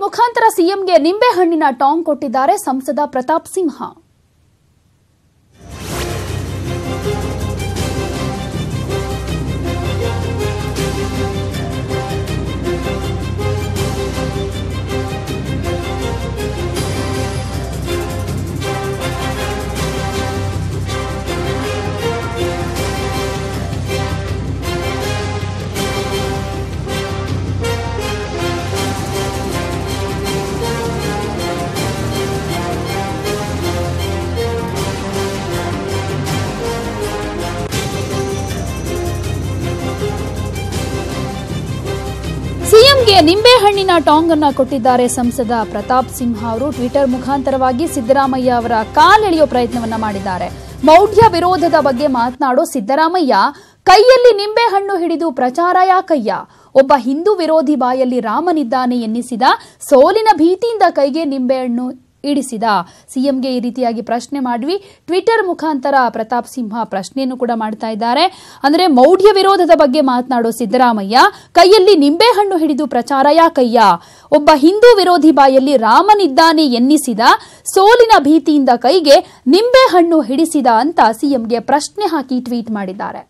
ಮುಖಾಂತರ ಸಿಎಂಗೆ ನಿಂಬೆಹಣ್ಣಿನ ಟಾಂಗ್ ಕೊಟ್ಟಿದ್ದಾರೆ ಸಂಸದ ಪ್ರತಾಪ್ ಸಿಂಹ. ಸಿಎಂಗೆ ನಿಂಬೆಹಣ್ಣಿನ ಟಾಂಗ್ ಅನ್ನು ಕೊಟ್ಟಿದ್ದಾರೆ ಸಂಸದ ಪ್ರತಾಪ್ ಸಿಂಹ ಅವರು. ಟ್ವಿಟರ್ ಮುಖಾಂತರವಾಗಿ ಸಿದ್ದರಾಮಯ್ಯ ಅವರ ಕಾಲೆಳೆಯೋ ಪ್ರಯತ್ನವನ್ನ ಮಾಡಿದ್ದಾರೆ. ಮೌಢ್ಯ ವಿರೋಧದ ಬಗ್ಗೆ ಮಾತನಾಡೋ ಸಿದ್ದರಾಮಯ್ಯ ಕೈಯಲ್ಲಿ ನಿಂಬೆಹಣ್ಣು ಹಿಡಿದು ಪ್ರಚಾರ ಯಾಕಯ್ಯ? ಒಬ್ಬ ಹಿಂದೂ ವಿರೋಧಿ ಬಾಯಲ್ಲಿ ರಾಮನಿದ್ದಾನೆ ಎನ್ನಿಸಿದ, ಸೋಲಿನ ಭೀತಿಯಿಂದ ಕೈಗೆ ನಿಂಬೆಹಣ್ಣು ಇಡಿಸಿದ. ಸಿಎಂಗೆ ಈ ರೀತಿಯಾಗಿ ಪ್ರಶ್ನೆ ಮಾಡಿವಿ. ಟ್ವಿಟರ್ ಮುಖಾಂತರ ಪ್ರತಾಪ್ ಸಿಂಹ ಪ್ರಶ್ನೆಯನ್ನು ಕೂಡ ಮಾಡ್ತಾ ಇದ್ದಾರೆ. ಅಂದ್ರೆ ಮೌಢ್ಯ ವಿರೋಧದ ಬಗ್ಗೆ ಮಾತನಾಡೋ ಸಿದ್ದರಾಮಯ್ಯ ಕೈಯಲ್ಲಿ ನಿಂಬೆಹಣ್ಣು ಹಿಡಿದು ಪ್ರಚಾರ ಯಾಕಯ್ಯ? ಒಬ್ಬ ಹಿಂದೂ ವಿರೋಧಿ ಬಾಯಲ್ಲಿ ರಾಮನಿದ್ದಾನೆ ಎನ್ನಿಸಿದ, ಸೋಲಿನ ಭೀತಿಯಿಂದ ಕೈಗೆ ನಿಂಬೆಹಣ್ಣು ಹಿಡಿಸಿದ ಅಂತ ಸಿಎಂಗೆ ಪ್ರಶ್ನೆ ಹಾಕಿ ಟ್ವೀಟ್ ಮಾಡಿದ್ದಾರೆ.